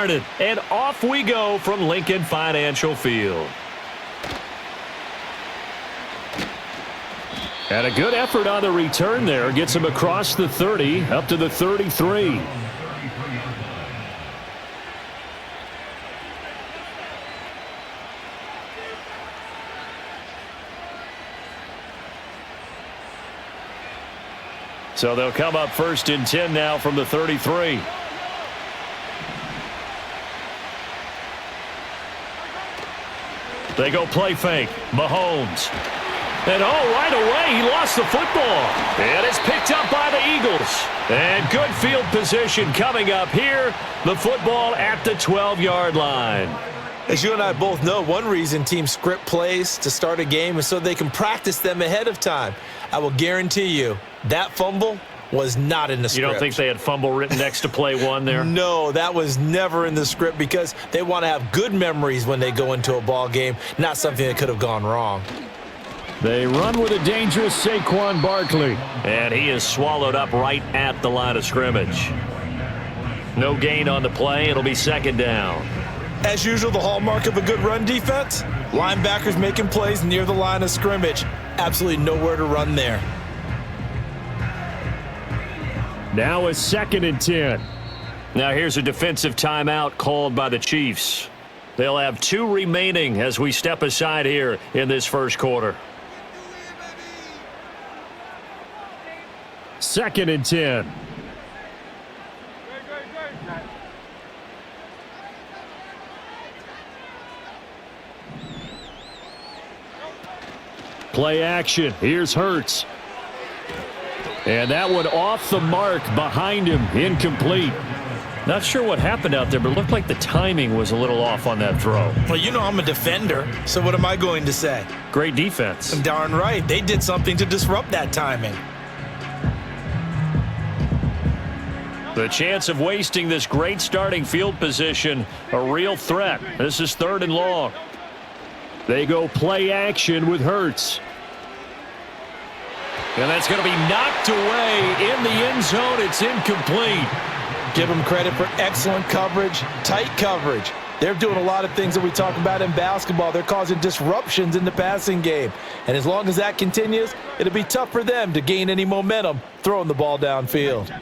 started. And off we go from Lincoln Financial Field. And a good effort on the return there. Gets him across the 30, up to the 33. So they'll come up 1st and 10 now from the 33. They go play fake. Mahomes. And right away, he lost the football. And it's picked up by the Eagles. And good field position coming up here. The football at the 12-yard line. As you and I both know, one reason teams script plays to start a game is so they can practice them ahead of time. I will guarantee you that fumble was not in the script. You don't think they had fumble written next to play one there? No, that was never in the script because they want to have good memories when they go into a ball game, not something that could have gone wrong. They run with a dangerous Saquon Barkley. And he is swallowed up right at the line of scrimmage. No gain on the play. It'll be 2nd down. As usual, the hallmark of a good run defense, linebackers making plays near the line of scrimmage. Absolutely nowhere to run there. Now a 2nd and 10. Now here's a defensive timeout called by the Chiefs. They'll have 2 remaining as we step aside here in this first quarter. 2nd and 10. Play action. Here's Hurts. And that one off the mark behind him. Incomplete. Not sure what happened out there, but it looked like the timing was a little off on that throw. Well, you know I'm a defender, so what am I going to say? Great defense. Darn right. They did something to disrupt that timing. The chance of wasting this great starting field position, a real threat. This is 3rd and long. They go play action with Hurts. And that's going to be knocked away in the end zone. It's incomplete. Give them credit for excellent coverage, tight coverage. They're doing a lot of things that we talk about in basketball. They're causing disruptions in the passing game. And as long as that continues, it'll be tough for them to gain any momentum throwing the ball downfield.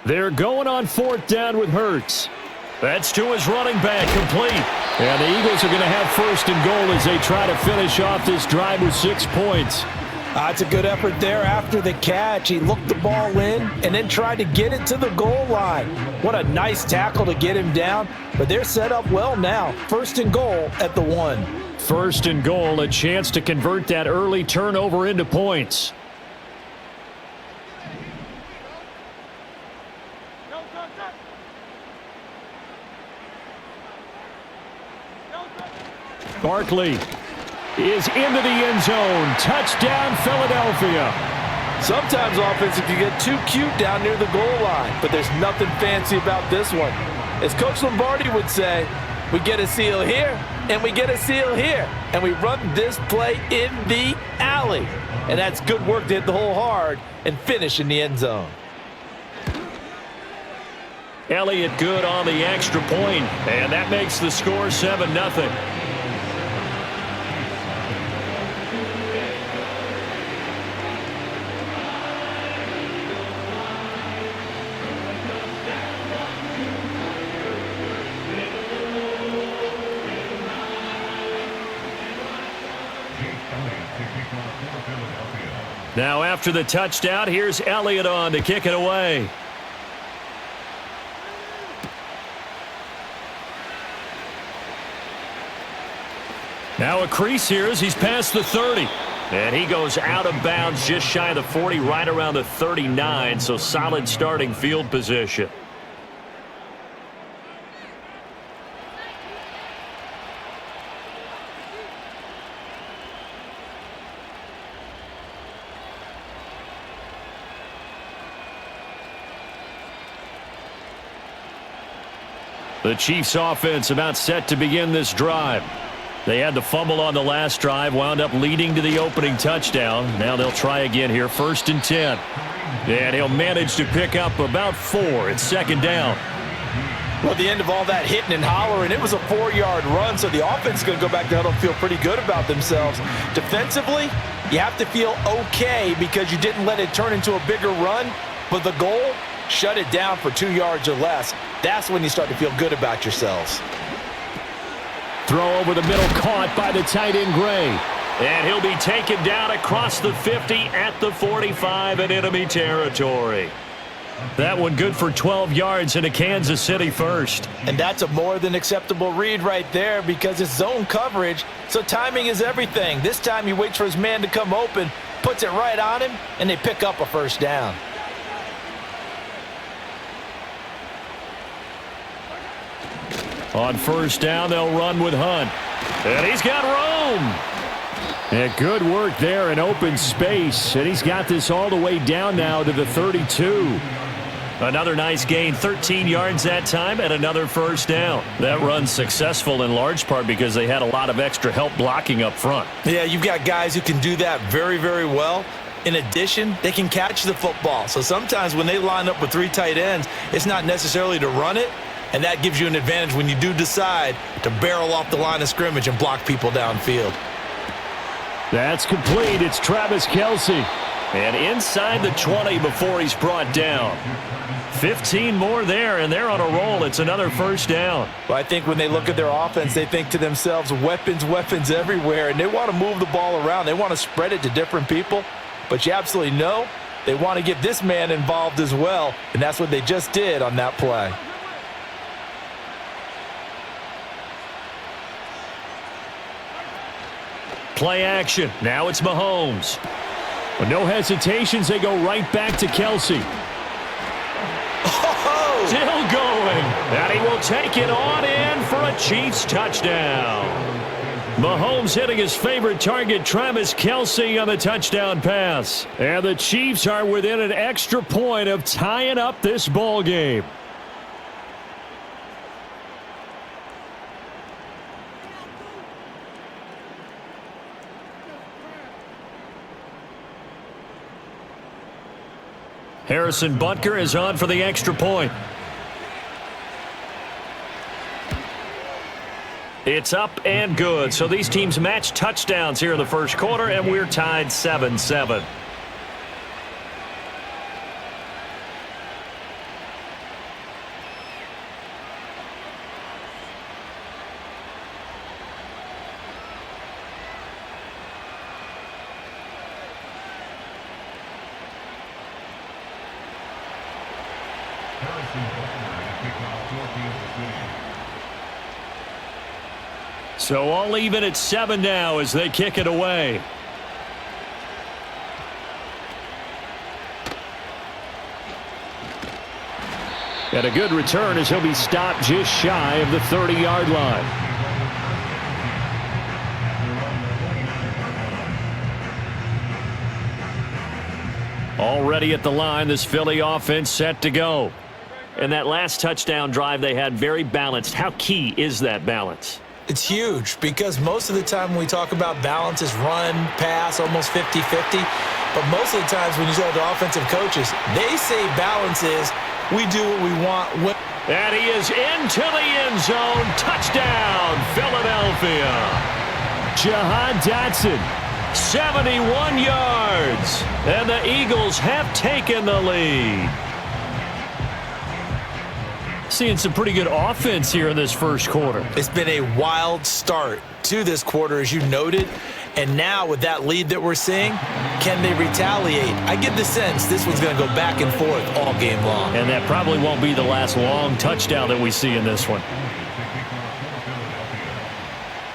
They're going on 4th down with Hurts. That's to his running back, complete. And the Eagles are going to have 1st and goal as they try to finish off this drive with 6 points. That's a good effort there after the catch. He looked the ball in and then tried to get it to the goal line. What a nice tackle to get him down. But they're set up well now. 1st and goal at the 1. 1st and goal, a chance to convert that early turnover into points. Barkley is into the end zone. Touchdown, Philadelphia. Sometimes offensive can get too cute down near the goal line, but there's nothing fancy about this one. As Coach Lombardi would say, we get a seal here, and we get a seal here, and we run this play in the alley. And that's good work to hit the hole hard and finish in the end zone. Elliott good on the extra point, and that makes the score 7-0. Now after the touchdown, here's Elliott on to kick it away. Now a crease here as he's past the 30. And he goes out of bounds just shy of the 40, right around the 39, so solid starting field position. The Chiefs offense about set to begin this drive. They had the fumble on the last drive, wound up leading to the opening touchdown. Now they'll try again here, 1st and 10. And he'll manage to pick up about 4. It's 2nd down. Well, at the end of all that hitting and hollering, it was a 4-yard run, so the offense is going to go back to huddle and feel pretty good about themselves. Defensively, you have to feel okay because you didn't let it turn into a bigger run, but the goal, shut it down for 2 yards or less. That's when you start to feel good about yourselves. Throw over the middle, caught by the tight end, Gray. And he'll be taken down across the 50 at the 45 in enemy territory. That one good for 12 yards into Kansas City first. And that's a more than acceptable read right there because it's zone coverage, so timing is everything. This time he waits for his man to come open, puts it right on him, and they pick up a 1st down. On 1st down, they'll run with Hunt. And he's got room. And good work there in open space. And he's got this all the way down now to the 32. Another nice gain, 13 yards that time, and another 1st down. That run's successful in large part because they had a lot of extra help blocking up front. Yeah, you've got guys who can do that very, very well. In addition, they can catch the football. So sometimes when they line up with 3 tight ends, it's not necessarily to run it, and that gives you an advantage when you do decide to barrel off the line of scrimmage and block people downfield. That's complete. It's Travis Kelce. And inside the 20 before he's brought down. 15 more there, and they're on a roll. It's another 1st down. Well, I think when they look at their offense, they think to themselves, weapons, weapons everywhere, and they want to move the ball around. They want to spread it to different people, but you absolutely know they want to get this man involved as well, and that's what they just did on that play. Play action. Now it's Mahomes. With no hesitations, they go right back to Kelce. Oh! Still going. And he will take it on in for a Chiefs touchdown. Mahomes hitting his favorite target, Travis Kelce, on the touchdown pass. And the Chiefs are within an extra point of tying up this ball game. Harrison Butker is on for the extra point. It's up and good. So these teams match touchdowns here in the first quarter, and we're tied 7-7. So all even at 7 now as they kick it away. And a good return as he'll be stopped just shy of the 30-yard line. Already at the line, this Philly offense set to go. And that last touchdown drive they had very balanced. How key is that balance? It's huge because most of the time when we talk about balance is run, pass, almost 50-50. But most of the times when you talk to offensive coaches, they say balance is we do what we want. And he is into the end zone. Touchdown, Philadelphia. Jahan Dotson. 71 yards. And the Eagles have taken the lead. Seeing some pretty good offense here in this first quarter. It's been a wild start to this quarter, as you noted. And now with that lead that we're seeing, can they retaliate? I get the sense this one's going to go back and forth all game long. And that probably won't be the last long touchdown that we see in this one.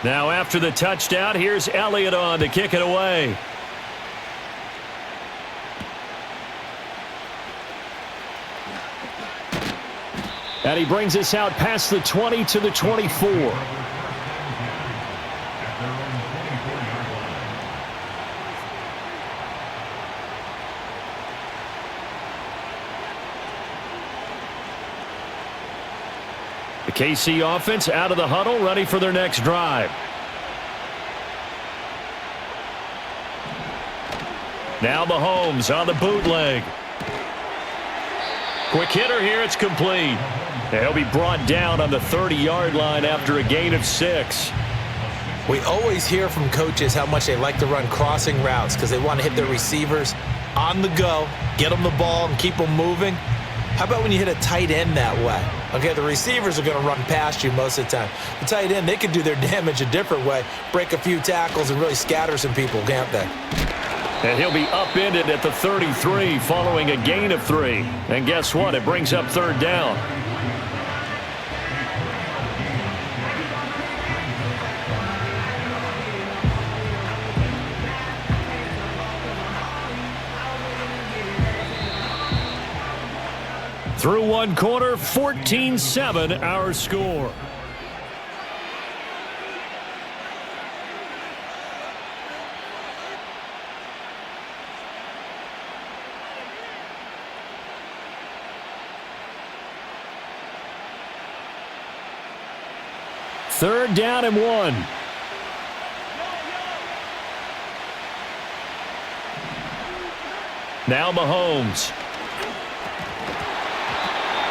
Now after the touchdown, here's Elliott on to kick it away. And he brings us out past the 20 to the 24. The KC offense out of the huddle, ready for their next drive. Now Mahomes on the bootleg. Quick hitter here. It's complete. He'll be brought down on the 30-yard line after a gain of 6. We always hear from coaches how much they like to run crossing routes because they want to hit their receivers on the go, get them the ball, and keep them moving. How about when you hit a tight end that way? Okay, the receivers are going to run past you most of the time. The tight end, they can do their damage a different way, break a few tackles, and really scatter some people, can't they? And he'll be upended at the 33 following a gain of 3. And guess what? It brings up 3rd down. Through one quarter, 14-7 our score. Third down and 1. Now Mahomes.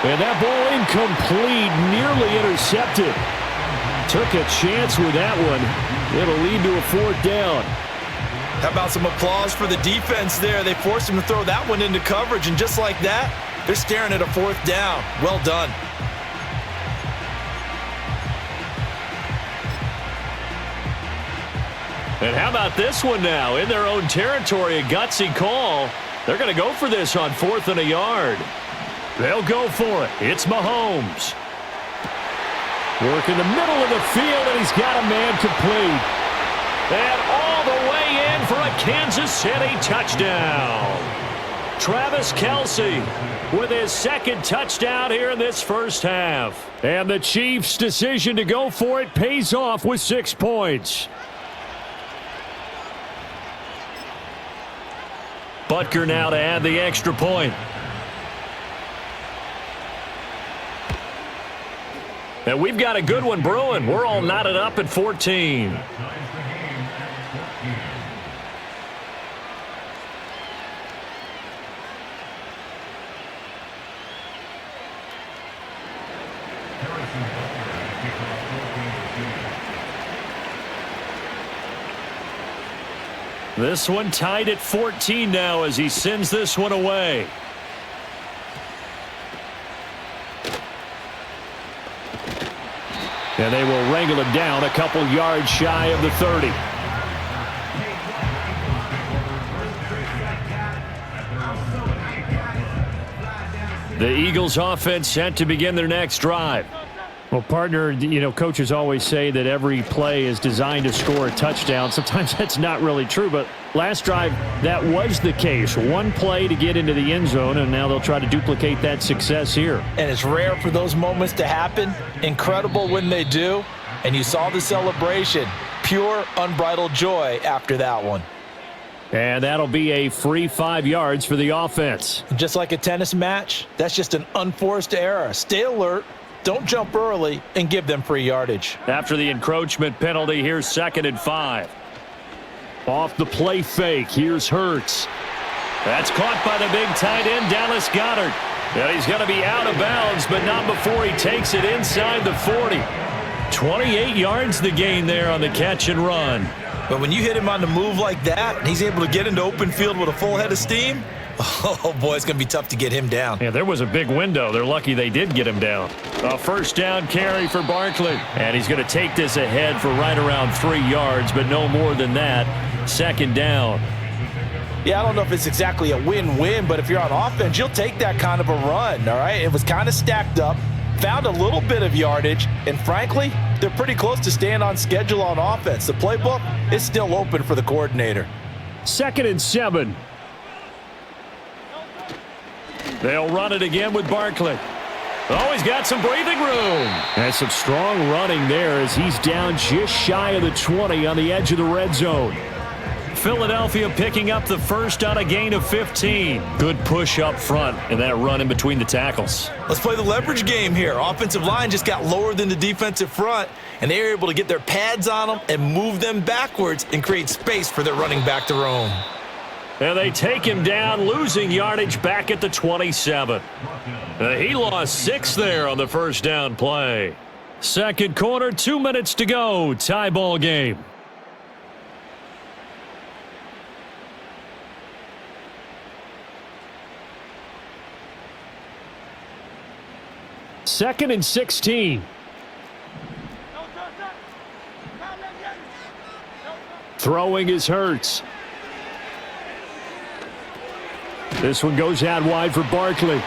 And that ball incomplete, nearly intercepted. Took a chance with that one. It'll lead to a 4th down. How about some applause for the defense there? They forced him to throw that one into coverage, and just like that, they're staring at a 4th down. Well done. And how about this one now? In their own territory, a gutsy call. They're going to go for this on 4th and a yard. They'll go for it. It's Mahomes. Work in the middle of the field, and he's got a man complete. And all the way in for a Kansas City touchdown. Travis Kelce with his 2nd touchdown here in this first half. And the Chiefs' decision to go for it pays off with 6 points. Butker now to add the extra point. And we've got a good one brewing. We're all knotted up at 14. This one tied at 14 now as he sends this one away. And they will wrangle him down a couple yards shy of the 30. The Eagles offense set to begin their next drive. Well, partner, you know, coaches always say that every play is designed to score a touchdown. Sometimes that's not really true, but last drive, that was the case. One play to get into the end zone, and now they'll try to duplicate that success here. And it's rare for those moments to happen. Incredible when they do. And you saw the celebration. Pure, unbridled joy after that one. And that'll be a free 5 yards for the offense. Just like a tennis match, that's just an unforced error. Stay alert. Don't jump early and give them free yardage. After the encroachment penalty, here's 2nd and 5. Off the play fake, here's Hurts. That's caught by the big tight end, Dallas Goedert. And he's going to be out of bounds, but not before he takes it inside the 40. 28 yards the gain there on the catch and run. But when you hit him on the move like that, and he's able to get into open field with a full head of steam, oh, boy, it's going to be tough to get him down. Yeah, there was a big window. They're lucky they did get him down. A 1st down carry for Barkley. And he's going to take this ahead for right around 3 yards, but no more than that. 2nd down. Yeah, I don't know if it's exactly a win-win, but if you're on offense, you'll take that kind of a run, all right? It was kind of stacked up, found a little bit of yardage, and frankly, they're pretty close to staying on schedule on offense. The playbook is still open for the coordinator. 2nd and 7. They'll run it again with Barkley. Oh, he's got some breathing room. And some strong running there as he's down just shy of the 20 on the edge of the red zone. Philadelphia picking up the first on a gain of 15. Good push up front and that run in between the tackles. Let's play the leverage game here. Offensive line just got lower than the defensive front, and they were able to get their pads on them and move them backwards and create space for their running back to roam. And they take him down, losing yardage back at the 27. He lost 6 there on the first down play. Second quarter, 2 minutes to go. Tie ball game. Second and 16. Throwing is Hurts. This one goes out wide for Barkley.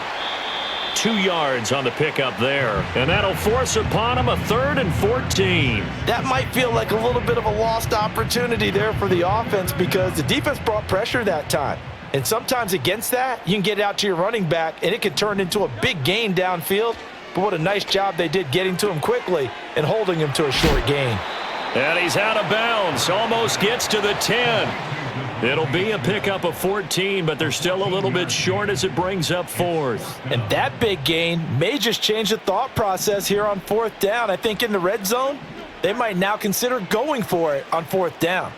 2 yards on the pickup there. And that'll force upon him a 3rd and 14. That might feel like a little bit of a lost opportunity there for the offense because the defense brought pressure that time. And sometimes against that, you can get out to your running back, and it can turn into a big gain downfield. But what a nice job they did getting to him quickly and holding him to a short gain. And he's out of bounds. Almost gets to the 10. It'll be a pickup of 14, but they're still a little bit short as it brings up 4th. And that big gain may just change the thought process here on 4th down. I think in the red zone, they might now consider going for it on 4th down.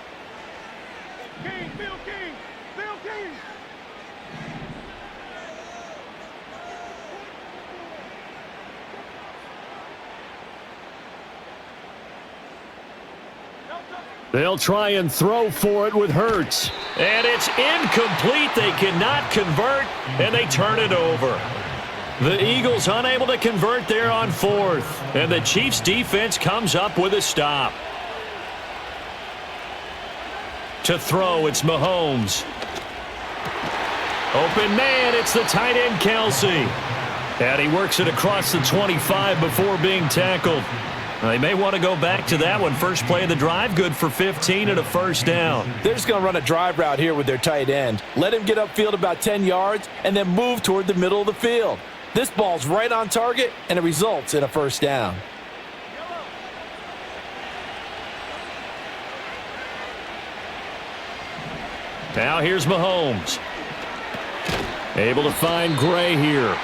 They'll try and throw for it with Hurts. And it's incomplete. They cannot convert, and they turn it over. The Eagles unable to convert there on 4th. And the Chiefs' defense comes up with a stop. To throw, it's Mahomes. Open man, it's the tight end, Kelsey. And he works it across the 25 before being tackled. They may want to go back to that one. First play of the drive, good for 15 and a first down. They're just going to run a drive route here with their tight end. Let him get upfield about 10 yards and then move toward the middle of the field. This ball's right on target, and it results in a first down. Now here's Mahomes. Able to find Gray here.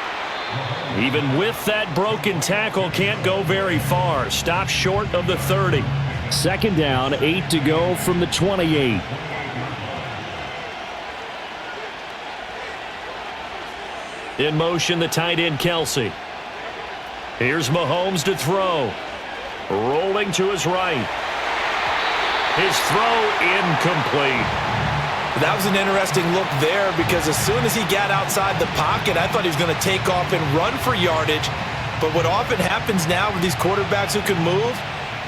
Even with that broken tackle, can't go very far. Stops short of the 30. Second down, 8 to go from the 28. In motion, the tight end, Kelsey. Here's Mahomes to throw. Rolling to his right. His throw incomplete. That was an interesting look there because as soon as he got outside the pocket, I thought he was going to take off and run for yardage. But what often happens now with these quarterbacks who can move,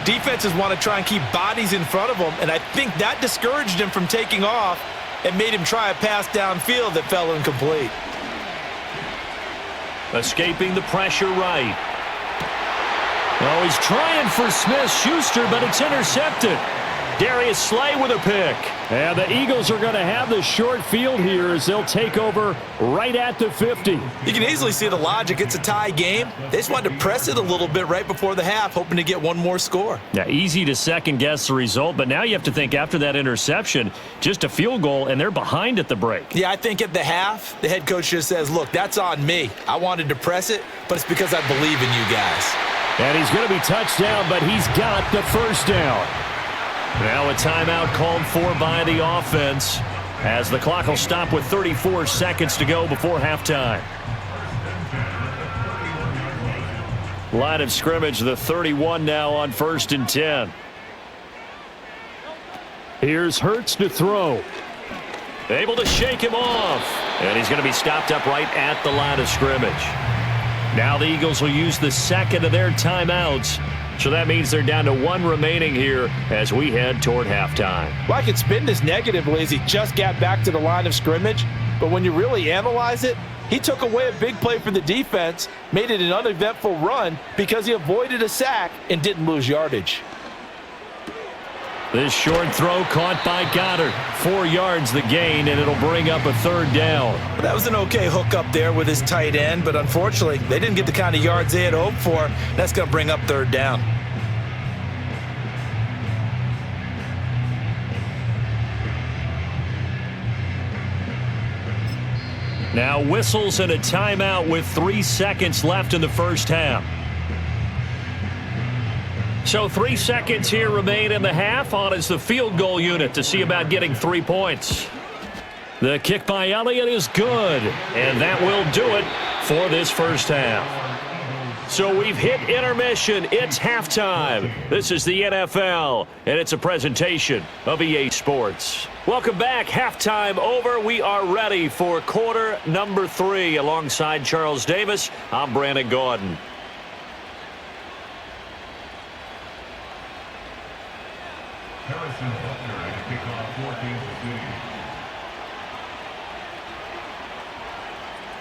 defenses want to try and keep bodies in front of them, and I think that discouraged him from taking off and made him try a pass downfield that fell incomplete. Escaping the pressure right. Oh, he's trying for Smith-Schuster, but it's intercepted. Darius Slay with a pick. And the Eagles are going to have the short field here as they'll take over right at the 50. You can easily see the logic. It's a tie game. They just wanted to press it a little bit right before the half, hoping to get one more score. Yeah, easy to second-guess the result, but now you have to think after that interception, just a field goal, and they're behind at the break. Yeah, I think at the half, the head coach just says, look, that's on me. I wanted to press it, but it's because I believe in you guys. And he's going to be touched down, but he's got the first down. Now a timeout called for by the offense as the clock will stop with 34 seconds to go before halftime. Line of scrimmage, the 31 now on 1st and 10. Here's Hurts to throw. Able to shake him off. And he's going to be stopped up right at the line of scrimmage. Now the Eagles will use the second of their timeouts. So that means they're down to 1 remaining here as we head toward halftime. Well, I could spin this negatively as he just got back to the line of scrimmage. But when you really analyze it, he took away a big play for the defense, made it an uneventful run because he avoided a sack and didn't lose yardage. This short throw caught by Goddard. 4 yards the gain, and it'll bring up a 3rd down. Well, that was an okay hook up there with his tight end, but unfortunately, they didn't get the kind of yards they had hoped for. That's going to bring up 3rd down. Now whistles and a timeout with 3 seconds left in the first half. So 3 seconds here remain in the half. On is the field goal unit to see about getting 3 points. The kick by Elliott is good, and that will do it for this first half. So we've hit intermission. It's halftime. This is the NFL, and it's a presentation of EA Sports. Welcome back. Halftime over. We are ready for quarter number 3. Alongside Charles Davis, I'm Brandon Gaudin.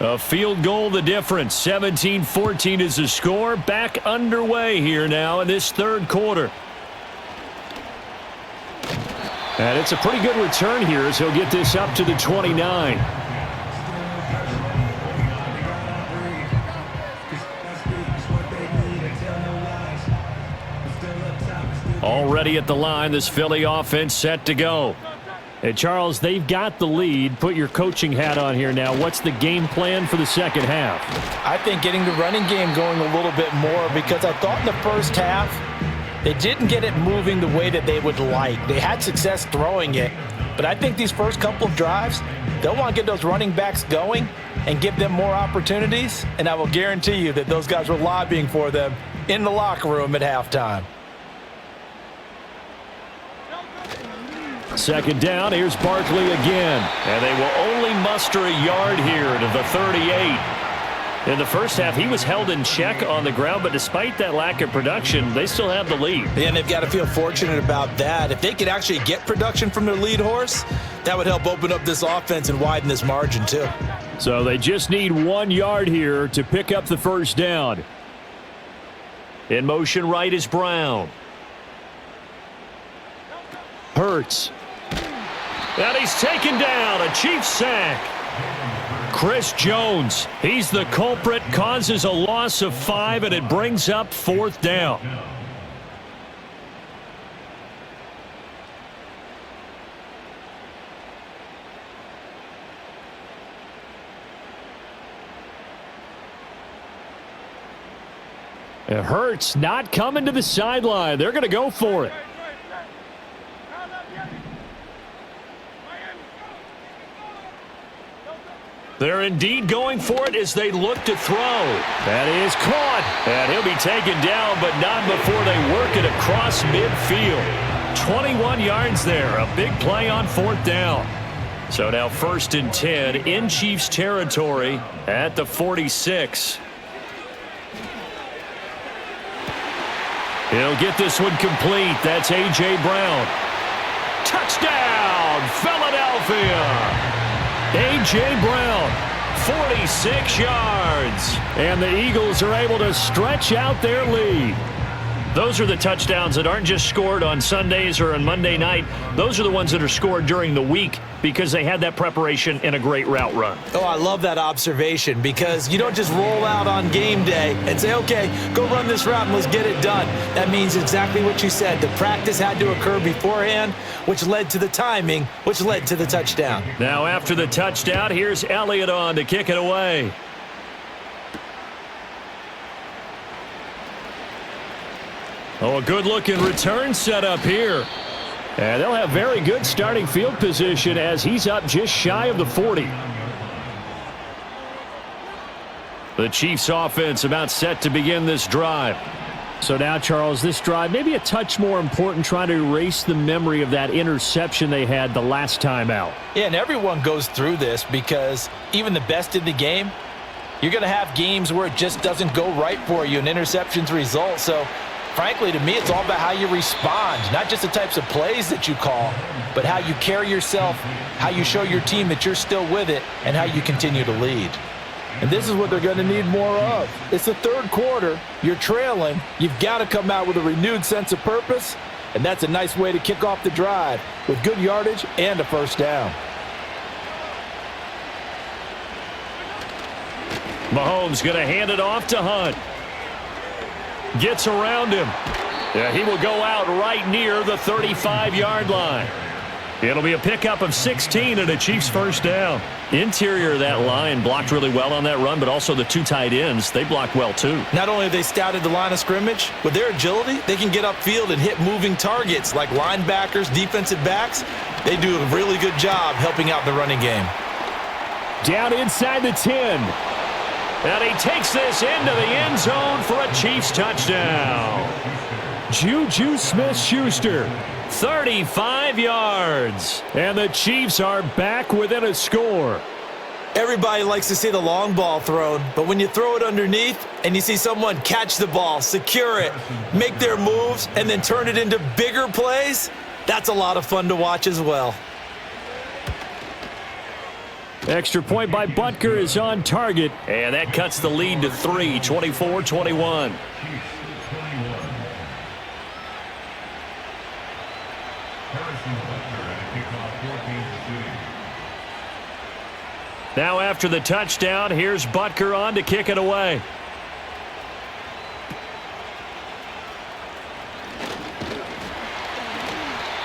A field goal the difference. 17-14 is the score. Back underway here now in this third quarter. And it's a pretty good return here as he'll get this up to the 29. Already at the line, this Philly offense set to go. Hey, Charles, they've got the lead. Put your coaching hat on here now. What's the game plan for the second half? I think getting the running game going a little bit more, because I thought in the first half they didn't get it moving the way that they would like. They had success throwing it, but I think these first couple of drives, they'll want to get those running backs going and give them more opportunities, and I will guarantee you that those guys were lobbying for them in the locker room at halftime. Second down, here's Barkley again. And they will only muster a yard here to the 38. In the first half, he was held in check on the ground, but despite that lack of production, they still have the lead. And they've got to feel fortunate about that. If they could actually get production from their lead horse, that would help open up this offense and widen this margin too. So they just need 1 yard here to pick up the first down. In motion right is Brown. Hurts. And he's taken down. A Chiefs sack. Chris Jones, he's the culprit, causes a loss of 5, and it brings up 4th down. It hurts, not coming to the sideline. They're going to go for it. They're indeed going for it as they look to throw. That is caught. And he'll be taken down, but not before they work it across midfield. 21 yards there. A big play on 4th down. So now 1st and 10 in Chiefs territory at the 46. He'll get this one complete. That's A.J. Brown. Touchdown, Philadelphia. A.J. Brown, 46 yards. And the Eagles are able to stretch out their lead. Those are the touchdowns that aren't just scored on Sundays or on Monday night. Those are the ones that are scored during the week because they had that preparation and a great route run. Oh, I love that observation, because you don't just roll out on game day and say, okay, go run this route and let's get it done. That means exactly what you said. The practice had to occur beforehand, which led to the timing, which led to the touchdown. Now after the touchdown, here's Elliott on to kick it away. Oh, a good-looking return set up here. And they'll have very good starting field position as he's up just shy of the 40. The Chiefs offense about set to begin this drive. So now, Charles, this drive maybe a touch more important, trying to erase the memory of that interception they had the last time out. Yeah, and everyone goes through this, because even the best in the game, you're going to have games where it just doesn't go right for you and interceptions result. So frankly, to me, it's all about how you respond, not just the types of plays that you call, but how you carry yourself, how you show your team that you're still with it, and how you continue to lead. And this is what they're going to need more of. It's the third quarter. You're trailing. You've got to come out with a renewed sense of purpose, and that's a nice way to kick off the drive with good yardage and a first down. Mahomes going to hand it off to Hunt. Gets around him. Yeah, he will go out right near the 35-yard line. It'll be a pickup of 16 and a Chiefs first down. Interior of that line blocked really well on that run, but also the two tight ends, they blocked well too. Not only have they scouted the line of scrimmage, with their agility, they can get upfield and hit moving targets like linebackers, defensive backs. They do a really good job helping out the running game. Down inside the 10. And he takes this into the end zone for a Chiefs touchdown. Juju Smith-Schuster. 35 yards. And the Chiefs are back within a score. Everybody likes to see the long ball thrown, but when you throw it underneath and you see someone catch the ball, secure it, make their moves, and then turn it into bigger plays, that's a lot of fun to watch as well. Extra point by Butker is on target. And that cuts the lead to 3, 24-21. Now after the touchdown, here's Butker on to kick it away.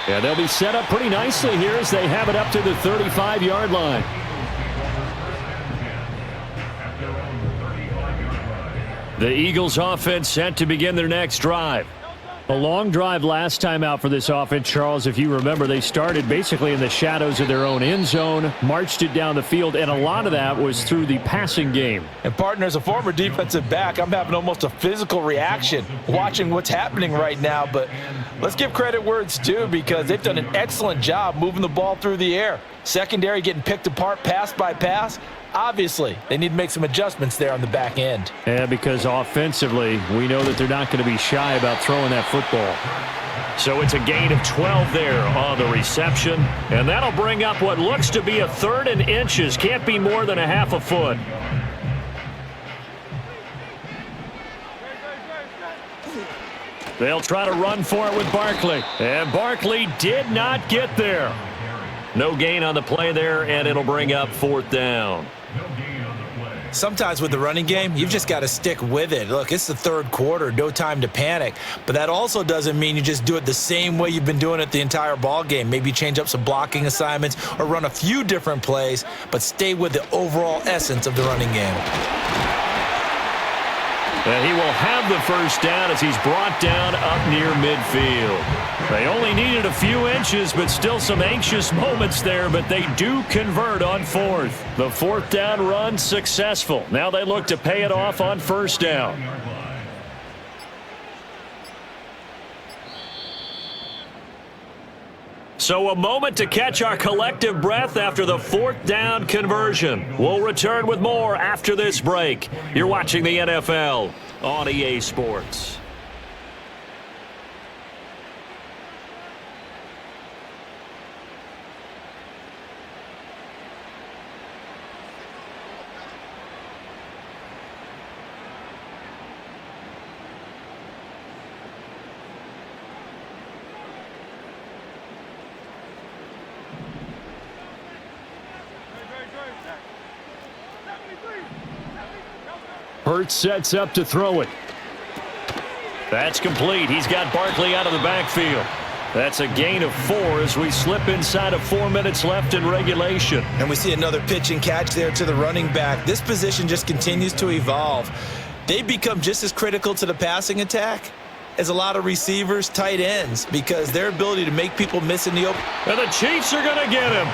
Yeah, they'll be set up pretty nicely here as they have it up to the 35-yard line. The Eagles offense set to begin their next drive. A long drive last time out for this offense, Charles. If you remember, they started basically in the shadows of their own end zone, marched it down the field, and a lot of that was through the passing game. And partner, as a former defensive back, I'm having almost a physical reaction watching what's happening right now. But let's give credit where it's due because they've done an excellent job moving the ball through the air. Secondary getting picked apart pass by pass. Obviously, they need to make some adjustments there on the back end. Yeah, because offensively, we know that they're not going to be shy about throwing that football. So it's a gain of 12 there on the reception. And that'll bring up what looks to be a 3rd and inches. Can't be more than a half a foot. They'll try to run for it with Barkley. And Barkley did not get there. No gain on the play there, and it'll bring up 4th down. Sometimes with the running game, you've just got to stick with it. Look, it's the 3rd quarter, no time to panic. But that also doesn't mean you just do it the same way you've been doing it the entire ball game. Maybe change up some blocking assignments or run a few different plays, but stay with the overall essence of the running game. And he will have the first down as he's brought down up near midfield. They only needed a few inches, but still some anxious moments there, but they do convert on 4th. The 4th down run successful. Now they look to pay it off on 1st down. So a moment to catch our collective breath after the 4th down conversion. We'll return with more after this break. You're watching the NFL on EA Sports. Hurts sets up to throw it. That's complete. He's got Barkley out of the backfield. That's a gain of 4 as we slip inside of 4 minutes left in regulation. And we see another pitch and catch there to the running back. This position just continues to evolve. They become just as critical to the passing attack as a lot of receivers, tight ends, because their ability to make people miss in the open. And the Chiefs are going to get him.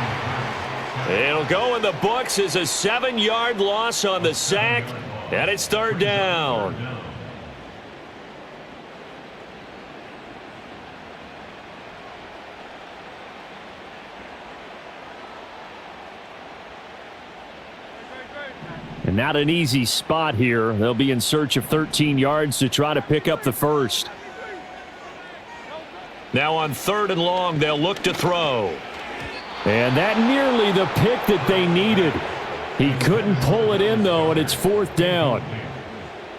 It'll go in the books as a 7-yard loss on the sack. And it's 3rd down. And not an easy spot here. They'll be in search of 13 yards to try to pick up the first. Now on 3rd and long, they'll look to throw. And that nearly the pick that they needed. He couldn't pull it in, though, and it's 4th down.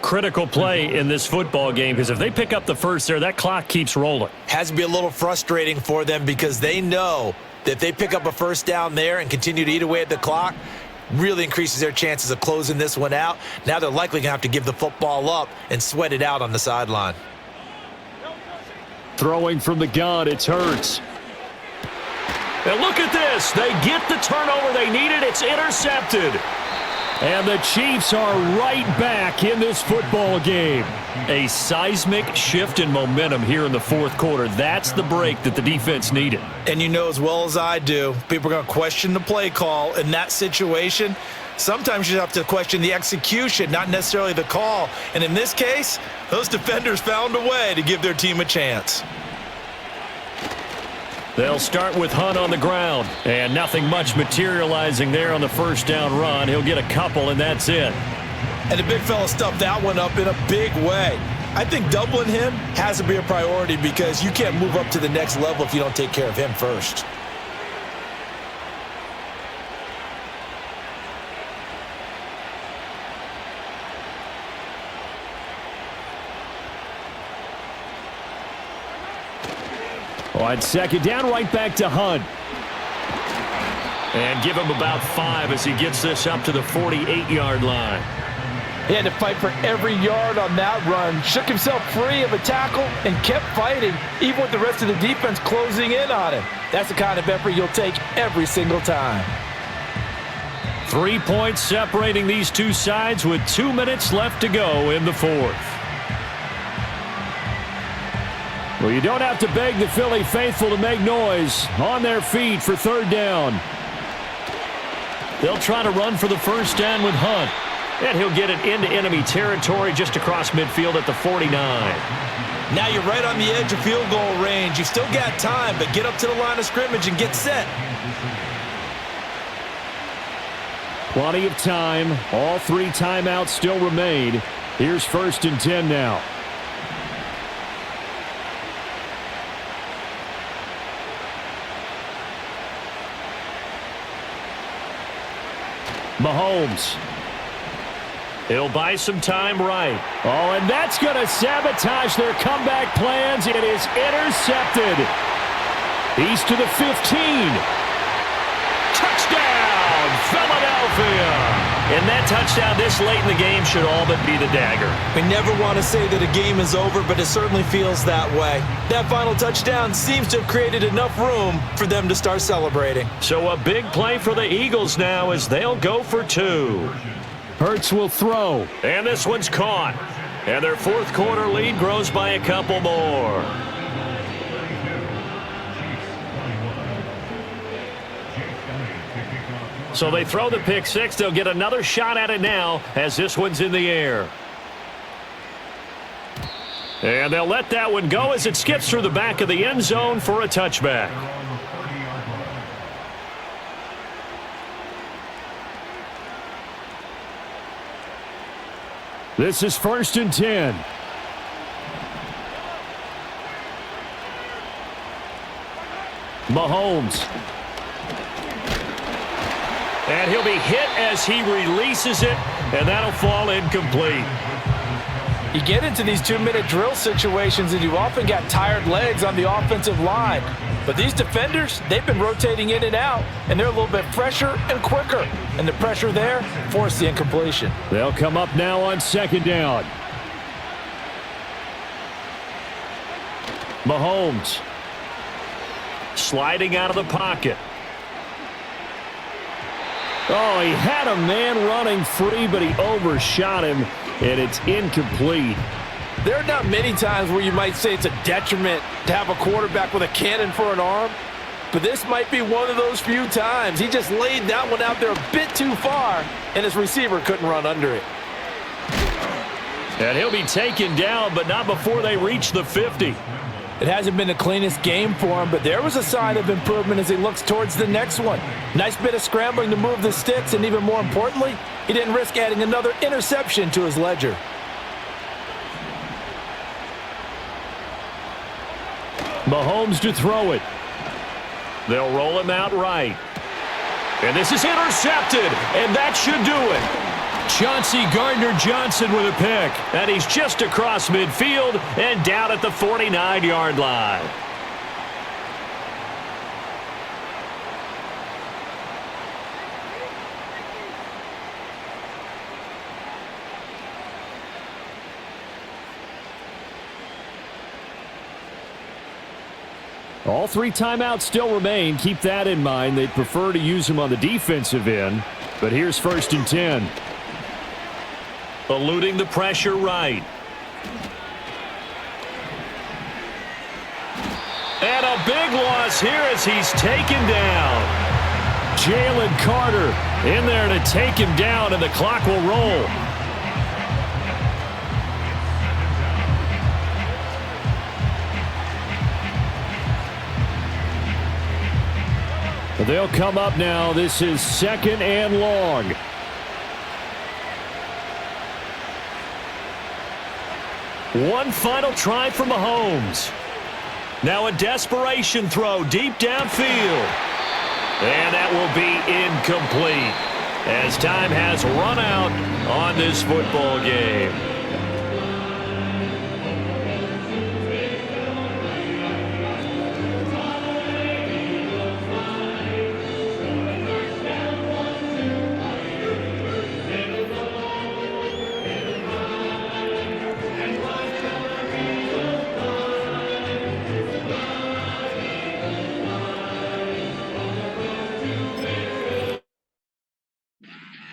Critical play in this football game because if they pick up the first there, that clock keeps rolling. Has to be a little frustrating for them because they know that if they pick up a first down there and continue to eat away at the clock, really increases their chances of closing this one out. Now they're likely going to have to give the football up and sweat it out on the sideline. Throwing from the gun, it's Hurts. And look at this. They get the turnover they needed. It's intercepted. And the Chiefs are right back in this football game. A seismic shift in momentum here in the fourth quarter. That's the break that the defense needed. And you know as well as I do, people are going to question the play call in that situation. Sometimes you have to question the execution, not necessarily the call. And in this case, those defenders found a way to give their team a chance. They'll start with Hunt on the ground. And nothing much materializing there on the first down run. He'll get a couple, and that's it. And the big fella stuffed that one up in a big way. I think doubling him has to be a priority because you can't move up to the next level if you don't take care of him first. On second down, right back to Hunt. And give him about 5 as he gets this up to the 48-yard line. He had to fight for every yard on that run, shook himself free of a tackle, and kept fighting, even with the rest of the defense closing in on him. That's the kind of effort you'll take every single time. 3 points separating these two sides with 2 minutes left to go in the fourth. Well, you don't have to beg the Philly faithful to make noise. On their feet for third down. They'll try to run for the first down with Hunt. And he'll get it into enemy territory just across midfield at the 49. Now you're right on the edge of field goal range. You've still got time, but get up to the line of scrimmage and get set. Plenty of time. All 3 timeouts still remain. Here's first and 10 now. Mahomes. He'll buy some time right. Oh, and that's going to sabotage their comeback plans. It is intercepted. He's to the 15. Touchdown, Philadelphia. And that touchdown this late in the game should all but be the dagger. We never want to say that a game is over, but it certainly feels that way. That final touchdown seems to have created enough room for them to start celebrating. So a big play for the Eagles now as they'll go for 2. Hurts will throw. And this one's caught. And their fourth quarter lead grows by a couple more. So they throw the pick 6. They'll get another shot at it now as this one's in the air. And they'll let that one go as it skips through the back of the end zone for a touchback. This is first and 10. Mahomes. And he'll be hit as he releases it, and that'll fall incomplete. You get into these 2-minute drill situations, and you often got tired legs on the offensive line. But these defenders, they've been rotating in and out, and they're a little bit fresher and quicker. And the pressure there forced the incompletion. They'll come up now on second down. Mahomes. Sliding out of the pocket. Oh, he had a man running free, but he overshot him, and it's incomplete. There are not many times where you might say it's a detriment to have a quarterback with a cannon for an arm, but this might be one of those few times. He just laid that one out there a bit too far, and his receiver couldn't run under it. And he'll be taken down, but not before they reach the 50. It hasn't been the cleanest game for him, but there was a sign of improvement as he looks towards the next one. Nice bit of scrambling to move the sticks, and even more importantly, he didn't risk adding another interception to his ledger. Mahomes to throw it. They'll roll him out right. And this is intercepted, and that should do it. Chauncey Gardner-Johnson with a pick. And he's just across midfield and down at the 49-yard line. All 3 timeouts still remain. Keep that in mind. They'd prefer to use them on the defensive end. But here's 1st and 10. Eluding the pressure right. And a big loss here as he's taken down. Jalen Carter in there to take him down, and the clock will roll. They'll come up now. This is 2nd and long. One final try for Mahomes. Now a desperation throw deep downfield. And that will be incomplete as time has run out on this football game.